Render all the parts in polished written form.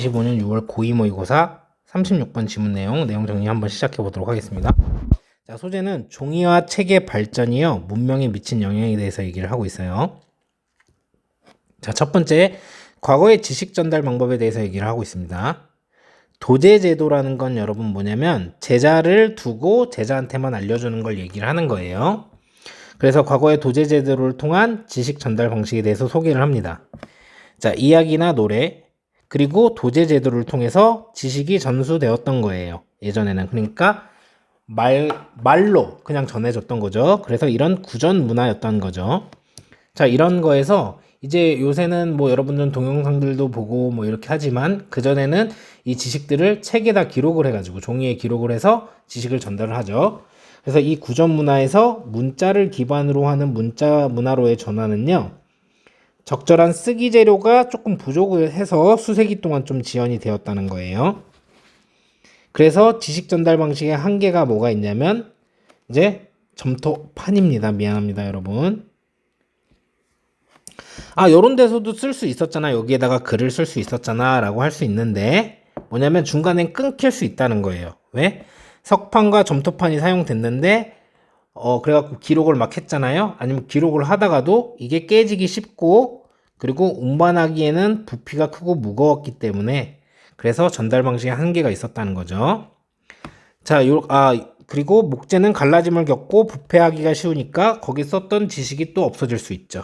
2025년 6월 고2 모의고사 36번 지문 내용 정리 한번 시작해 보도록 하겠습니다. 자, 소재는 종이와 책의 발전이요, 문명에 미친 영향에 대해서 얘기를 하고 있어요. 자, 첫 번째, 과거의 지식 전달 방법에 대해서 얘기를 하고 있습니다. 도제 제도라는 건 여러분 뭐냐면 제자를 두고 제자한테만 알려주는 걸 얘기를 하는 거예요. 그래서 과거의 도제 제도를 통한 지식 전달 방식에 대해서 소개를 합니다. 자, 이야기나 노래, 그리고 도제 제도를 통해서 지식이 전수되었던 거예요. 예전에는. 그러니까 말로 그냥 전해졌던 거죠. 그래서 이런 구전 문화였던 거죠. 자, 이런 거에서 이제 요새는 뭐 여러분들은 동영상들도 보고 뭐 이렇게 하지만 그전에는 이 지식들을 책에다 기록을 해가지고 종이에 기록을 해서 지식을 전달을 하죠. 그래서 이 구전 문화에서 문자를 기반으로 하는 문자 문화로의 전환은요, 적절한 쓰기 재료가 조금 부족을 해서 수세기 동안 좀 지연이 되었다는 거예요. 그래서 지식 전달 방식의 한계가 뭐가 있냐면 이제 점토판입니다. 미안합니다, 여러분. 요런 데서도 쓸 수 있었잖아. 여기에다가 글을 쓸 수 있었잖아 라고 할 수 있는데 뭐냐면 중간에 끊길 수 있다는 거예요. 왜? 석판과 점토판이 사용됐는데 그래갖고 기록을 막 했잖아요. 아니면 기록을 하다가도 이게 깨지기 쉽고 그리고 운반하기에는 부피가 크고 무거웠기 때문에 그래서 전달 방식에 한계가 있었다는 거죠. 자, 그리고 목재는 갈라짐을 겪고 부패하기가 쉬우니까 거기 썼던 지식이 또 없어질 수 있죠.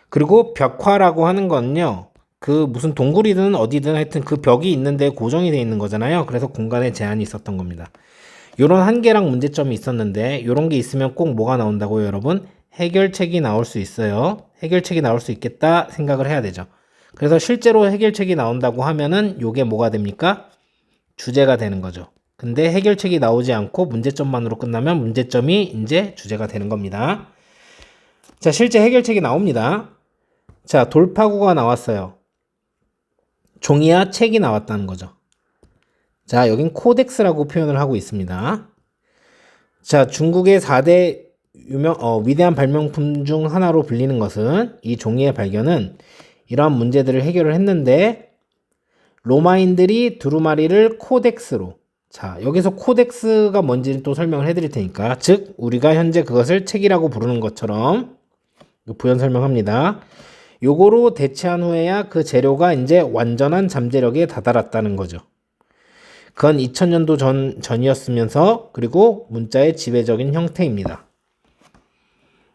그리고 벽화라고 하는 건요, 그 무슨 동굴이든 어디든 하여튼 그 벽이 있는데 고정이 되어 있는 거잖아요. 그래서 공간에 제한이 있었던 겁니다. 요런 한계랑 문제점이 있었는데 요런 게 있으면 꼭 뭐가 나온다고요, 여러분? 해결책이 나올 수 있어요. 해결책이 나올 수 있겠다 생각을 해야 되죠. 그래서 실제로 해결책이 나온다고 하면은 요게 뭐가 됩니까? 주제가 되는 거죠. 근데 해결책이 나오지 않고 문제점만으로 끝나면 문제점이 이제 주제가 되는 겁니다. 자, 실제 해결책이 나옵니다. 자, 돌파구가 나왔어요. 종이와 책이 나왔다는 거죠. 자, 여긴 코덱스라고 표현을 하고 있습니다. 자, 중국의 4대 위대한 발명품 중 하나로 불리는 것은 이 종이의 발견은 이러한 문제들을 해결을 했는데 로마인들이 두루마리를 코덱스로, 자, 여기서 코덱스가 뭔지는 또 설명을 해드릴 테니까, 즉 우리가 현재 그것을 책이라고 부르는 것처럼 부연 설명합니다. 요거로 대체한 후에야 그 재료가 이제 완전한 잠재력에 다다랐다는 거죠. 그건 2000년도 전이었으면서 그리고 문자의 지배적인 형태입니다.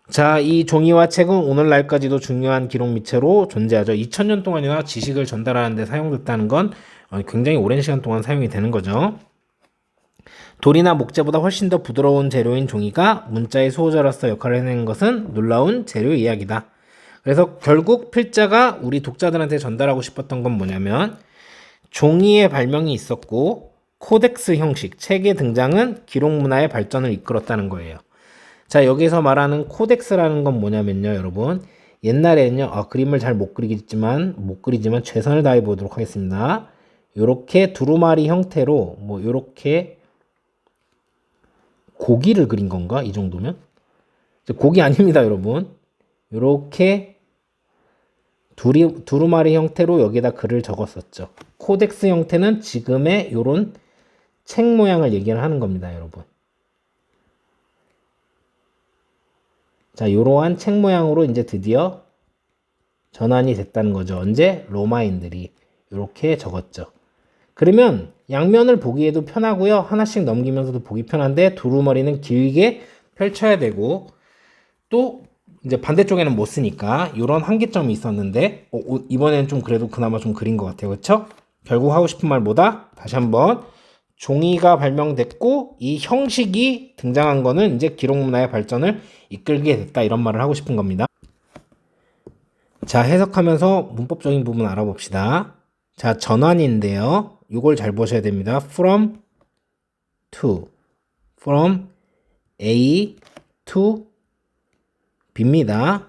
자, 이 종이와 책은 오늘날까지도 중요한 기록 미체로 존재하죠. 2000년 동안이나 지식을 전달하는 데 사용됐다는 건 굉장히 오랜 시간 동안 사용이 되는 거죠. 돌이나 목재보다 훨씬 더 부드러운 재료인 종이가 문자의 수호자로서 역할을 해내는 것은 놀라운 재료 이야기다. 그래서 결국 필자가 우리 독자들한테 전달하고 싶었던 건 뭐냐면 종이의 발명이 있었고 코덱스 형식, 책의 등장은 기록 문화의 발전을 이끌었다는 거예요. 자, 여기서 말하는 코덱스라는 건 뭐냐면요, 여러분. 옛날에는요, 그림을 잘 못 그리지만 최선을 다해 보도록 하겠습니다. 요렇게 두루마리 형태로 요렇게 고기를 그린 건가? 이 정도면? 고기 아닙니다, 여러분. 요렇게 두루마리 형태로 여기다 글을 적었었죠. 코덱스 형태는 지금의 요런 책 모양을 얘기를 하는 겁니다, 여러분. 자, 요러한 책 모양으로 이제 드디어 전환이 됐다는 거죠. 언제? 로마인들이 요렇게 적었죠. 그러면 양면을 보기에도 편하고요. 하나씩 넘기면서도 보기 편한데 두루마리는 길게 펼쳐야 되고 또 이제 반대쪽에는 못 쓰니까 이런 한계점이 있었는데 이번에는 좀 그래도 그나마 좀 그린 것 같아요. 그렇죠? 결국 하고 싶은 말 뭐다? 다시 한번 종이가 발명됐고 이 형식이 등장한 거는 이제 기록 문화의 발전을 이끌게 됐다, 이런 말을 하고 싶은 겁니다. 자, 해석하면서 문법적인 부분 알아봅시다. 자, 전환인데요. 이걸 잘 보셔야 됩니다. from to, from A to B입니다.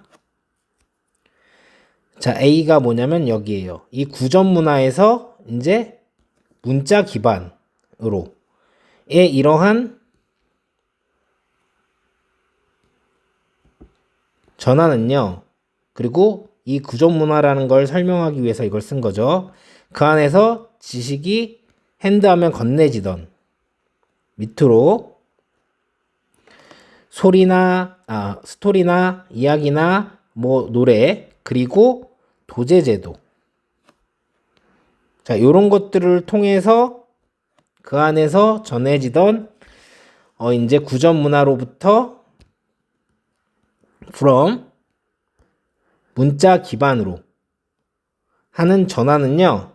자, A가 뭐냐면 여기에요. 이 구전 문화에서 이제 문자 기반으로의 이러한 전환은요. 그리고 이 구전 문화라는 걸 설명하기 위해서 이걸 쓴 거죠. 그 안에서 지식이 핸드하면 건네지던 밑으로 스토리나 이야기나 뭐 노래 그리고 도제제도 자 요런 것들을 통해서 그 안에서 전해지던 이제 구전 문화로부터 from 문자 기반으로 하는 전환은요.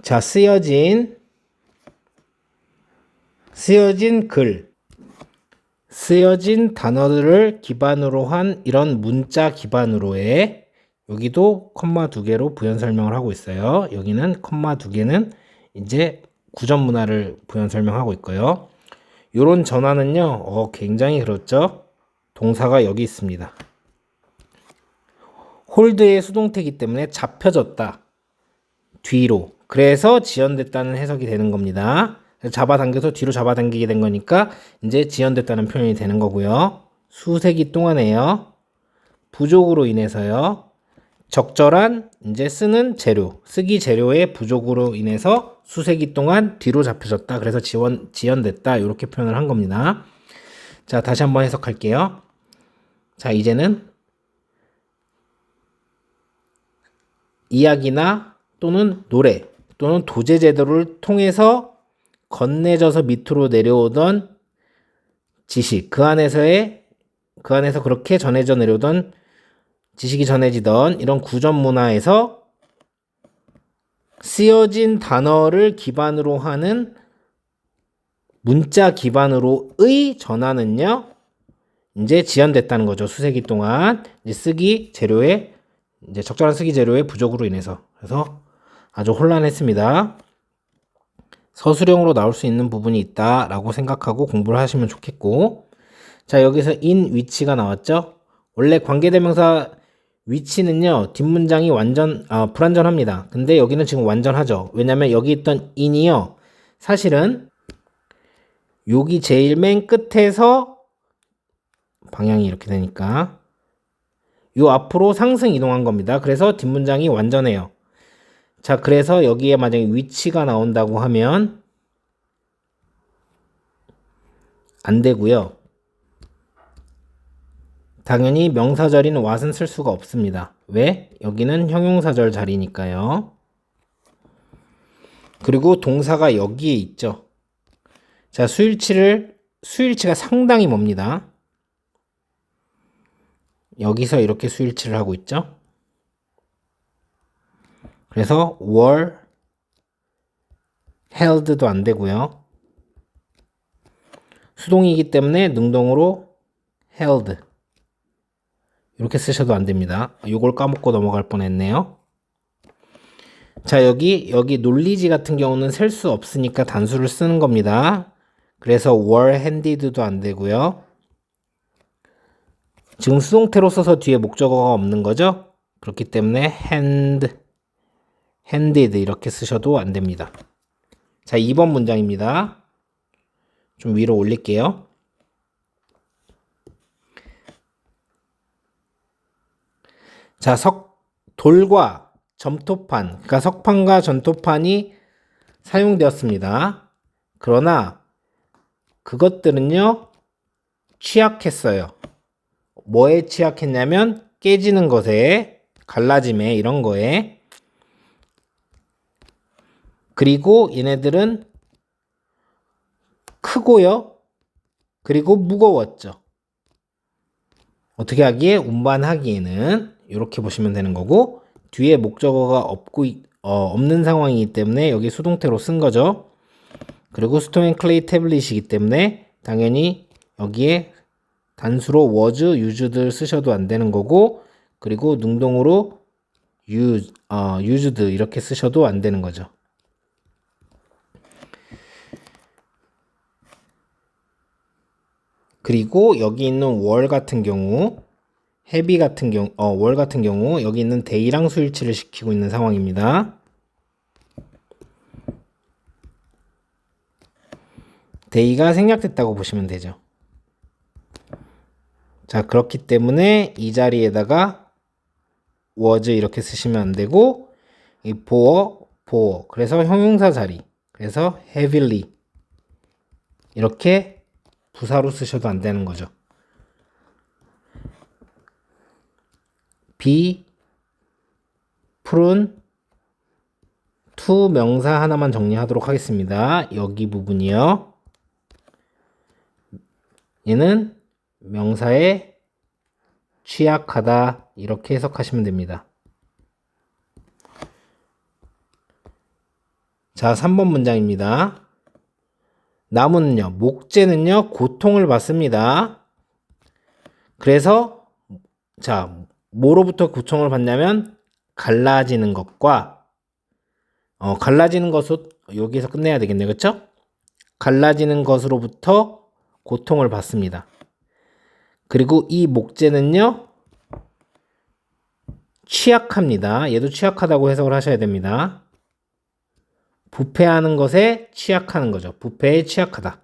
자, 쓰여진 글, 쓰여진 단어들을 기반으로 한 이런 문자 기반으로의 여기도 컴마 2개로 부연 설명을 하고 있어요. 여기는 컴마 2개는 이제 구전 문화를 부연 설명하고 있고요. 요런 전환은요, 굉장히 그렇죠. 동사가 여기 있습니다. 홀드의 수동태이기 때문에 잡혀졌다. 뒤로. 그래서 지연됐다는 해석이 되는 겁니다. 잡아당겨서 뒤로 잡아당기게 된 거니까 이제 지연됐다는 표현이 되는 거고요. 수세기 동안에요. 부족으로 인해서요. 적절한 이제 쓰는 재료, 쓰기 재료의 부족으로 인해서 수세기 동안 뒤로 잡혀졌다. 그래서 지연됐다. 이렇게 표현을 한 겁니다. 자, 다시 한번 해석할게요. 자, 이제는 이야기나 또는 노래 또는 도제제도를 통해서 건네져서 밑으로 내려오던 지식, 그 안에서 그렇게 전해져 내려오던 지식이 전해지던 이런 구전 문화에서 쓰여진 단어를 기반으로 하는 문자 기반으로의 전환은요, 이제 지연됐다는 거죠. 수세기 동안 이제 이제 적절한 쓰기 재료의 부족으로 인해서. 그래서 아주 혼란했습니다. 서술형으로 나올 수 있는 부분이 있다라고 생각하고 공부를 하시면 좋겠고, 자, 여기서 in 위치가 나왔죠? 원래 관계대명사 위치는요, 뒷문장이 완전 불완전합니다. 근데 여기는 지금 완전하죠. 왜냐면 여기 있던 in이요, 사실은 여기 제일 맨 끝에서 방향이 이렇게 되니까 요 앞으로 상승 이동한 겁니다. 그래서 뒷문장이 완전해요. 자, 그래서 여기에 만약에 위치가 나온다고 하면 안 되고요. 당연히 명사절인 what은 쓸 수가 없습니다. 왜? 여기는 형용사절 자리니까요. 그리고 동사가 여기에 있죠. 자, 수일치가 상당히 멉니다. 여기서 이렇게 수일치를 하고 있죠. 그래서 were held도 안 되고요. 수동이기 때문에 능동으로 held 이렇게 쓰셔도 안 됩니다. 요걸 까먹고 넘어갈 뻔했네요. 자, 여기 논리지 같은 경우는 셀 수 없으니까 단수를 쓰는 겁니다. 그래서 were handed도 안 되고요. 지금 수동태로 써서 뒤에 목적어가 없는 거죠? 그렇기 때문에 handed 이렇게 쓰셔도 안 됩니다. 자, 2번 문장입니다. 좀 위로 올릴게요. 자, 돌과 점토판, 그러니까 석판과 전토판이 사용되었습니다. 그러나 그것들은요, 취약했어요. 뭐에 취약했냐면 깨지는 것에, 갈라짐에, 이런 거에. 그리고 얘네들은 크고요. 그리고 무거웠죠. 어떻게 하기에? 운반하기에는 이렇게 보시면 되는 거고, 뒤에 목적어가 없는 상황이기 때문에 여기 수동태로 쓴 거죠. 그리고 스톤 클레이 태블릿이기 때문에 당연히 여기에 단수로 was, used를 쓰셔도 안 되는 거고, 그리고 능동으로 used 이렇게 쓰셔도 안 되는 거죠. 그리고 여기 있는 were 같은 경우, heavy 같은 경우, were 같은 경우 여기 있는 day랑 수일치를 시키고 있는 상황입니다. day가 생략됐다고 보시면 되죠. 자, 그렇기 때문에 이 자리에다가 was 이렇게 쓰시면 안 되고, 이 bore. 그래서 형용사 자리. 그래서 heavily. 이렇게 부사로 쓰셔도 안 되는 거죠. be, 푸른, to 명사 하나만 정리하도록 하겠습니다. 여기 부분이요. 얘는 명사에 취약하다 이렇게 해석하시면 됩니다. 자, 3번 문장입니다. 나무는요, 목재는요, 고통을 받습니다. 그래서 자, 뭐로부터 고통을 받냐면 갈라지는 것과 갈라지는 것으로 여기서 끝내야 되겠네요. 그렇죠? 갈라지는 것으로부터 고통을 받습니다. 그리고 이 목재는요, 취약합니다. 얘도 취약하다고 해석을 하셔야 됩니다. 부패하는 것에 취약하는 거죠. 부패에 취약하다.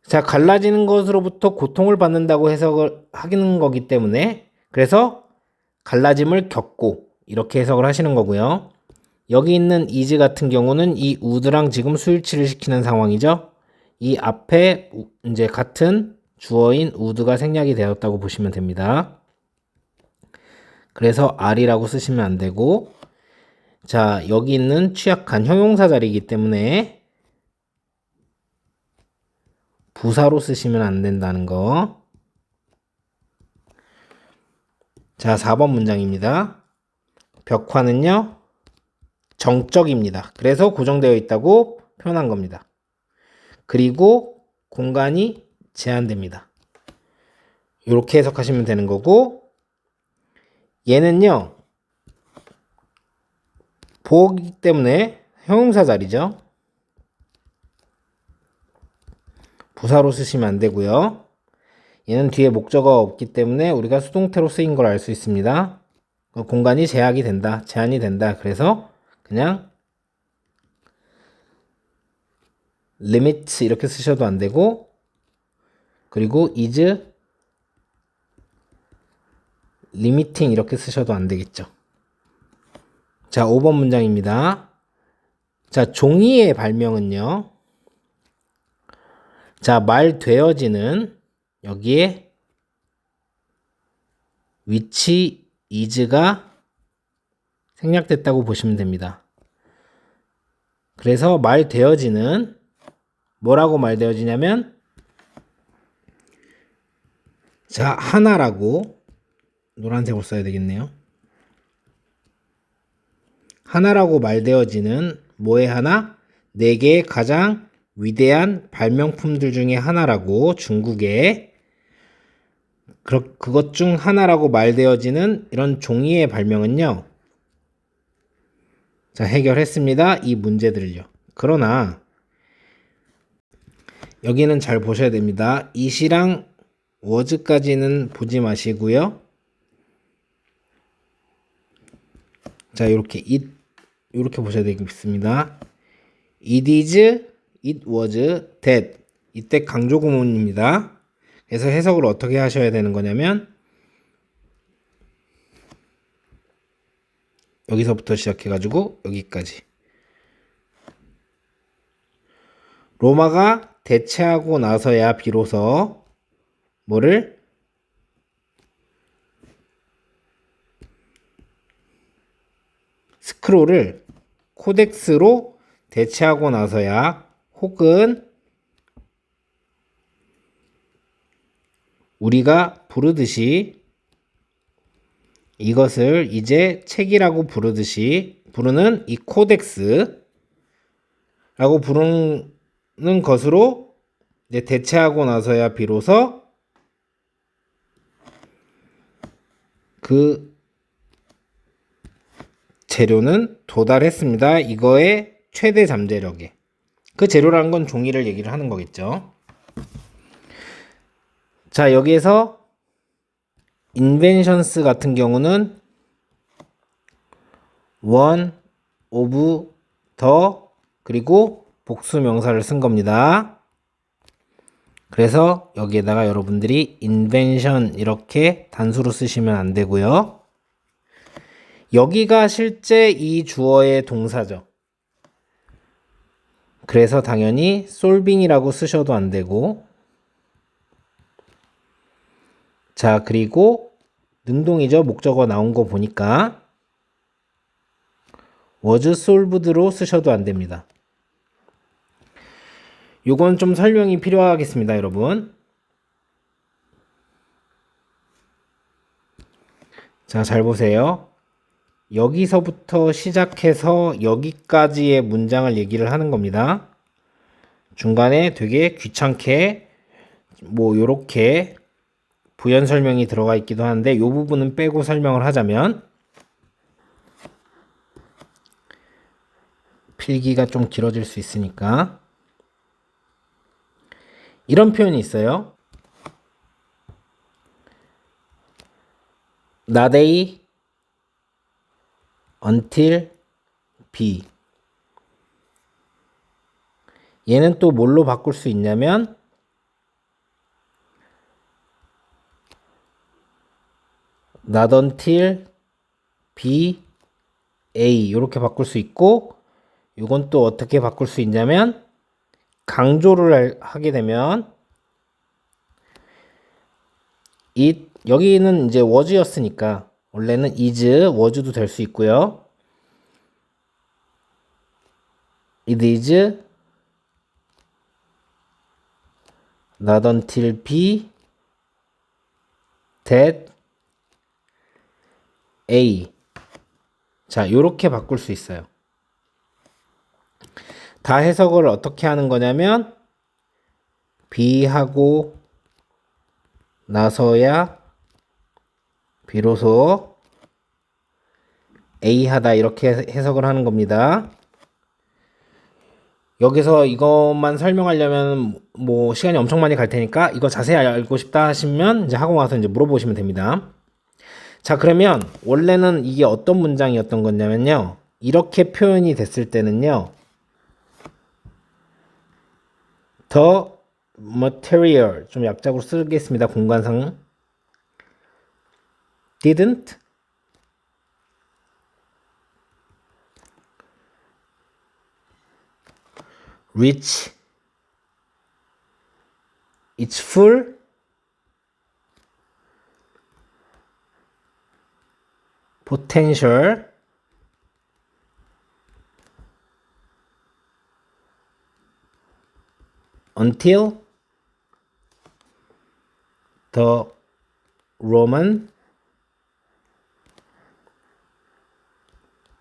자, 갈라지는 것으로부터 고통을 받는다고 해석을 하는 거기 때문에 그래서 갈라짐을 겪고 이렇게 해석을 하시는 거고요. 여기 있는 is 같은 경우는 이 would랑 지금 수일치를 시키는 상황이죠. 이 앞에 이제 같은 주어인 would가 생략이 되었다고 보시면 됩니다. 그래서 are이라고 쓰시면 안 되고, 자, 여기 있는 취약한 형용사 자리이기 때문에 부사로 쓰시면 안 된다는 거. 자, 4번 문장입니다. 벽화는요, 정적입니다. 그래서 고정되어 있다고 표현한 겁니다. 그리고 공간이 제한됩니다. 이렇게 해석하시면 되는 거고, 얘는요, 보기 때문에 형용사 자리죠. 부사로 쓰시면 안 되고요. 얘는 뒤에 목적어가 없기 때문에 우리가 수동태로 쓰인 걸 알 수 있습니다. 공간이 제한이 된다. 그래서 그냥 limit 이렇게 쓰셔도 안 되고, 그리고 is limiting 이렇게 쓰셔도 안 되겠죠. 자, 5번 문장입니다. 자, 종이의 발명은요. 자, 말 되어지는 여기에 위치 is가 생략됐다고 보시면 됩니다. 그래서 말 되어지는 뭐라고 말 되어지냐면 자, 하나라고 노란색으로 써야 되겠네요. 하나라고 말되어지는 뭐의 하나? 4개의 가장 위대한 발명품들 중에 하나라고 중국의 그것 중 하나라고 말되어지는 이런 종이의 발명은요. 자, 해결했습니다. 이 문제들을요. 그러나 여기는 잘 보셔야 됩니다. it이랑 was까지는 보지 마시고요. 자, 이렇게 보셔야 되겠습니다. It is, it was, that. 이때 강조 구문입니다. 그래서 해석을 어떻게 하셔야 되는 거냐면 여기서부터 시작해가지고 여기까지. 로마가 대체하고 나서야 비로소 뭐를? 스크롤을 코덱스로 대체하고 나서야 혹은 우리가 부르듯이 이것을 이제 책이라고 부르는 이 코덱스라고 부르는 것으로 이제 대체하고 나서야 비로소 그 재료는 도달했습니다. 이거의 최대 잠재력에. 그 재료라는 건 종이를 얘기를 하는 거겠죠. 자, 여기에서 inventions 같은 경우는 one of the 그리고 복수 명사를 쓴 겁니다. 그래서 여기에다가 여러분들이 invention 이렇게 단수로 쓰시면 안 되고요. 여기가 실제 이 주어의 동사죠. 그래서 당연히 solving이라고 쓰셔도 안 되고, 자, 그리고 능동이죠. 목적어 나온 거 보니까 was solved로 쓰셔도 안 됩니다. 요건 좀 설명이 필요하겠습니다, 여러분. 자, 잘 보세요. 여기서부터 시작해서 여기까지의 문장을 얘기를 하는 겁니다. 중간에 되게 귀찮게 뭐 요렇게 부연 설명이 들어가 있기도 하는데 요 부분은 빼고 설명을 하자면, 필기가 좀 길어질 수 있으니까 이런 표현이 있어요. Not A until B. 얘는 또 뭘로 바꿀 수 있냐면 not until B A 이렇게 바꿀 수 있고, 이건 또 어떻게 바꿀 수 있냐면 강조를 하게 되면 it, 여기는 이제 was였으니까 원래는 is, was도 될 수 있고요. It is not until B that A. 자, 요렇게 바꿀 수 있어요. 다 해석을 어떻게 하는 거냐면 B 하고 나서야 비로소 A 하다 이렇게 해석을 하는 겁니다. 여기서 이것만 설명하려면 뭐 시간이 엄청 많이 갈 테니까 이거 자세히 알고 싶다 하시면 이제 학원 와서 이제 물어보시면 됩니다. 자, 그러면 원래는 이게 어떤 문장이었던 거냐면요. 이렇게 표현이 됐을 때는요. The material, 좀 약작으로 쓰겠습니다. 공간상. didn't reach its full potential until the Roman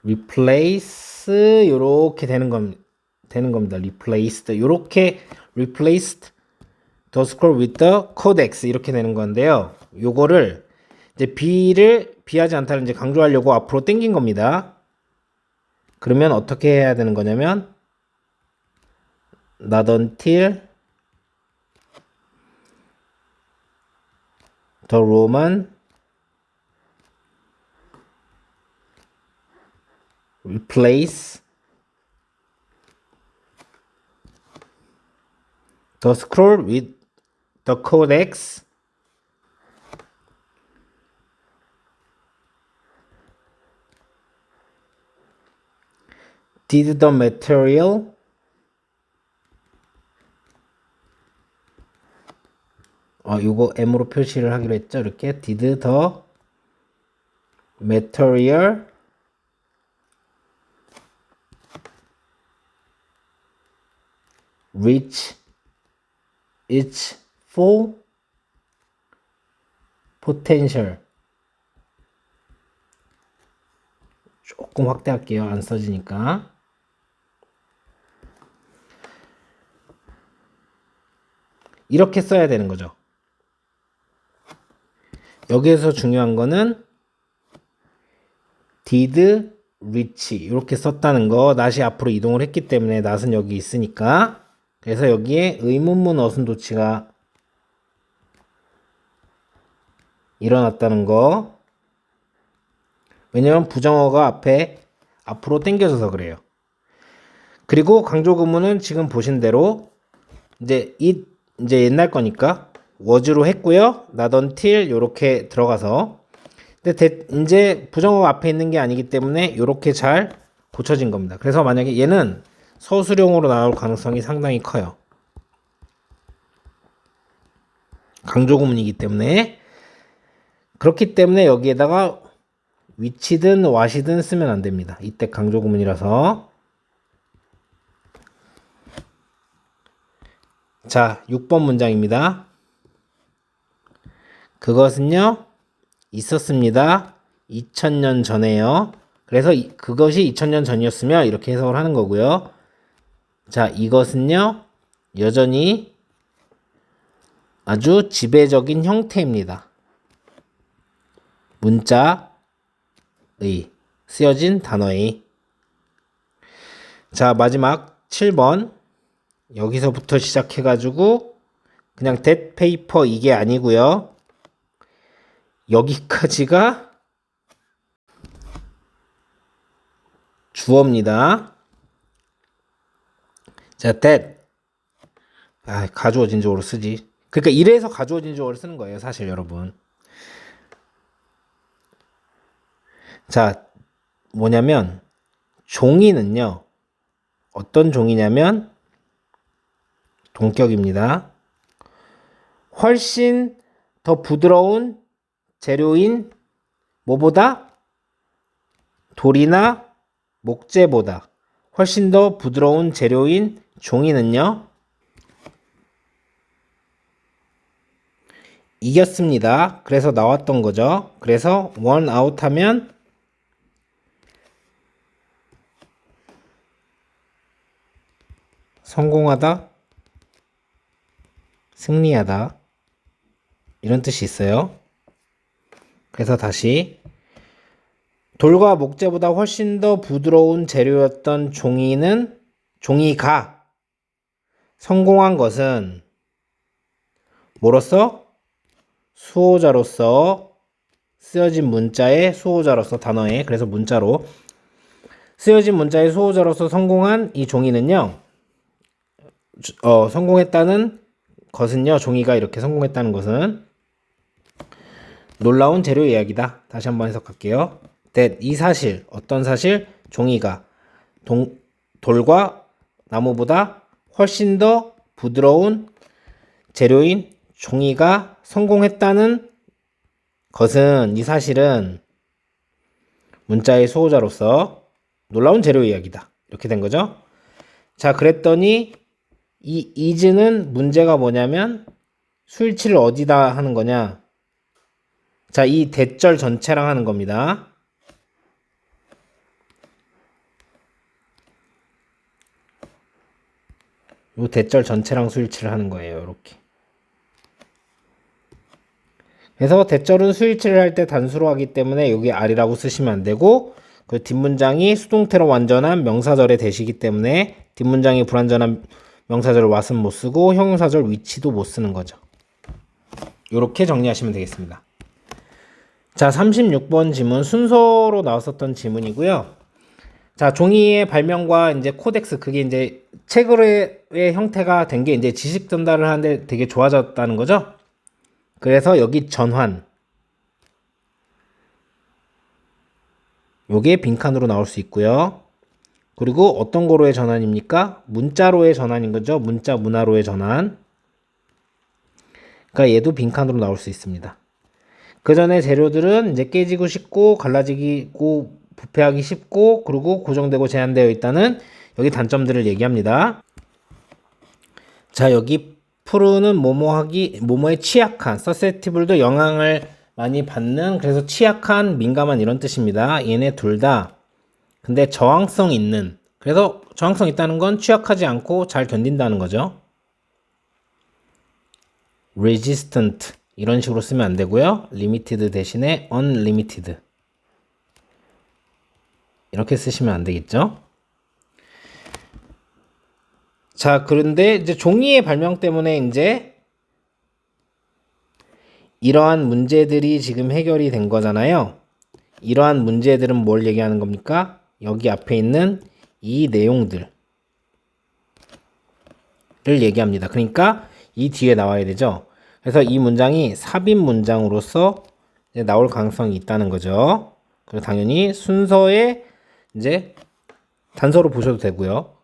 replace 요렇게 되는 겁니다. replaced 요렇게 replaced the scroll with the codex 이렇게 되는 건데요. 요거를 이제 B를 B하지 않다를 이제 강조하려고 앞으로 당긴 겁니다. 그러면 어떻게 해야 되는 거냐면 not until the Roman replace the scroll with the codex did the material 요거 M으로 표시를 하기로 했죠. 이렇게 did the material reach its full potential. 조금 확대할게요. 안 써지니까. 이렇게 써야 되는 거죠. 여기에서 중요한 거는 did reach 이렇게 썼다는 거. not이 앞으로 이동을 했기 때문에 not은 여기 있으니까. 그래서 여기에 의문문 어순도치가 일어났다는 거. 왜냐면 부정어가 앞으로 당겨져서 그래요. 그리고 강조 구문은 지금 보신 대로 이제 it 이제 옛날 거니까 was로 했고요. not until 요렇게 들어가서 근데 이제 부정어가 앞에 있는 게 아니기 때문에 요렇게 잘 고쳐진 겁니다. 그래서 만약에 얘는 서술형으로 나올 가능성이 상당히 커요. 강조 구문이기 때문에 그렇기 때문에 여기에다가 which든 what이든 쓰면 안 됩니다. 이때 강조 구문이라서. 자, 6번 문장입니다. 그것은요 있었습니다. 2000년 전에요. 그래서 그것이 2000년 전이었으며 이렇게 해석을 하는 거고요. 자, 이것은요 여전히 아주 지배적인 형태입니다. 문자의 쓰여진 단어의. 자, 마지막 7번 여기서부터 시작해가지고 그냥 that paper 이게 아니고요. 여기까지가 주어입니다. 자, that 가주어진 주어로 쓰지. 그러니까 이래서 가주어진 주어를 쓰는 거예요, 사실 여러분. 자, 뭐냐면 종이는요. 어떤 종이냐면 동격입니다. 훨씬 더 부드러운 재료인 뭐보다? 돌이나 목재보다 훨씬 더 부드러운 재료인 종이는요. 이겼습니다. 그래서 나왔던 거죠. 그래서 won out 하면 성공하다, 승리하다 이런 뜻이 있어요. 그래서 다시 돌과 목재보다 훨씬 더 부드러운 재료였던 종이가 성공한 것은 뭐로써? 수호자로서 쓰여진 문자의 수호자로서 단어에 그래서 문자로 쓰여진 문자의 수호자로서 성공한 이 종이는요. 성공했다는 것은요. 종이가 이렇게 성공했다는 것은 놀라운 재료 이야기다. 다시 한번 해석할게요. that 이 사실 어떤 사실? 종이가 돌과 나무보다 훨씬 더 부드러운 재료인 종이가 성공했다는 것은 이 사실은 문자의 수호자로서 놀라운 재료 이야기다. 이렇게 된 거죠. 자, 그랬더니 이 is는 문제가 뭐냐면 수일치를 어디다 하는 거냐? 자, 이 대절 전체랑 하는 겁니다. 이 대절 전체랑 수일치를 하는 거예요. 이렇게. 그래서 대절은 수일치를 할 때 단수로 하기 때문에 여기 R이라고 쓰시면 안 되고 그 뒷문장이 수동태로 완전한 명사절의 대시기 때문에 뒷문장이 불완전한 명사절 what은 못 쓰고 형용사절 which도 못 쓰는 거죠. 이렇게 정리하시면 되겠습니다. 자, 36번 지문 순서로 나왔었던 지문이고요. 자, 종이의 발명과 이제 코덱스 그게 이제 책의 형태가 된 게 이제 지식 전달을 하는데 되게 좋아졌다는 거죠. 그래서 여기 전환 요게 빈칸으로 나올 수 있고요. 그리고 어떤 거로의 전환입니까? 문자로의 전환인 거죠. 문자 문화로의 전환. 그러니까 얘도 빈칸으로 나올 수 있습니다. 그 전에 재료들은 이제 깨지고 쉽고 갈라지고 부패하기 쉽고 그리고 고정되고 제한되어 있다는 여기 단점들을 얘기합니다. 자, 여기 프루는 뭐뭐에 취약한 susceptible도 영향을 많이 받는 그래서 취약한 민감한 이런 뜻입니다. 얘네 둘 다 근데 저항성 있는 그래서 저항성 있다는 건 취약하지 않고 잘 견딘다는 거죠. resistant 이런 식으로 쓰면 안 되고요. limited 대신에 unlimited 이렇게 쓰시면 안 되겠죠. 자, 그런데 이제 종이의 발명 때문에 이제 이러한 문제들이 지금 해결이 된 거잖아요. 이러한 문제들은 뭘 얘기하는 겁니까? 여기 앞에 있는 이 내용들을 얘기합니다. 그러니까 이 뒤에 나와야 되죠. 그래서 이 문장이 삽입 문장으로서 이제 나올 가능성이 있다는 거죠. 그리고 당연히 순서에 이제 단서로 보셔도 되고요.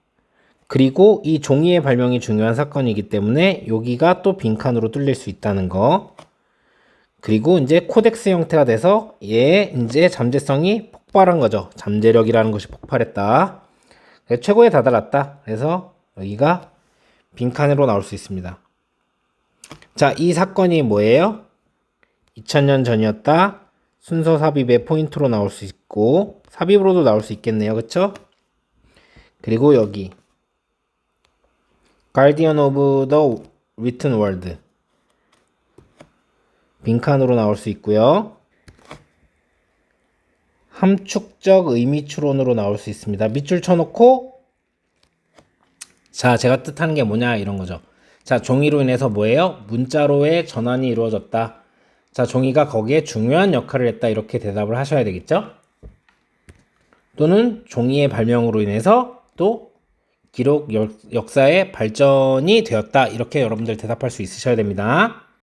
그리고 이 종이의 발명이 중요한 사건이기 때문에 여기가 또 빈칸으로 뚫릴 수 있다는 거. 그리고 이제 코덱스 형태가 돼서 얘 이제 잠재성이 폭발한 거죠. 잠재력이라는 것이 폭발했다. 최고에 다다랐다. 그래서 여기가 빈칸으로 나올 수 있습니다. 자, 이 사건이 뭐예요? 2000년 전이었다. 순서 삽입의 포인트로 나올 수 있고 삽입으로도 나올 수 있겠네요. 그쵸? 그리고 여기 Guardian of the Written Word 빈칸으로 나올 수 있고요. 함축적 의미 추론으로 나올 수 있습니다. 밑줄 쳐놓고 자, 제가 뜻하는 게 뭐냐 이런 거죠. 자, 종이로 인해서 뭐예요? 문자로의 전환이 이루어졌다. 자, 종이가 거기에 중요한 역할을 했다. 이렇게 대답을 하셔야 되겠죠? 또는 종이의 발명으로 인해서 또 기록 역사의 발전이 되었다. 이렇게 여러분들 대답할 수 있으셔야 됩니다.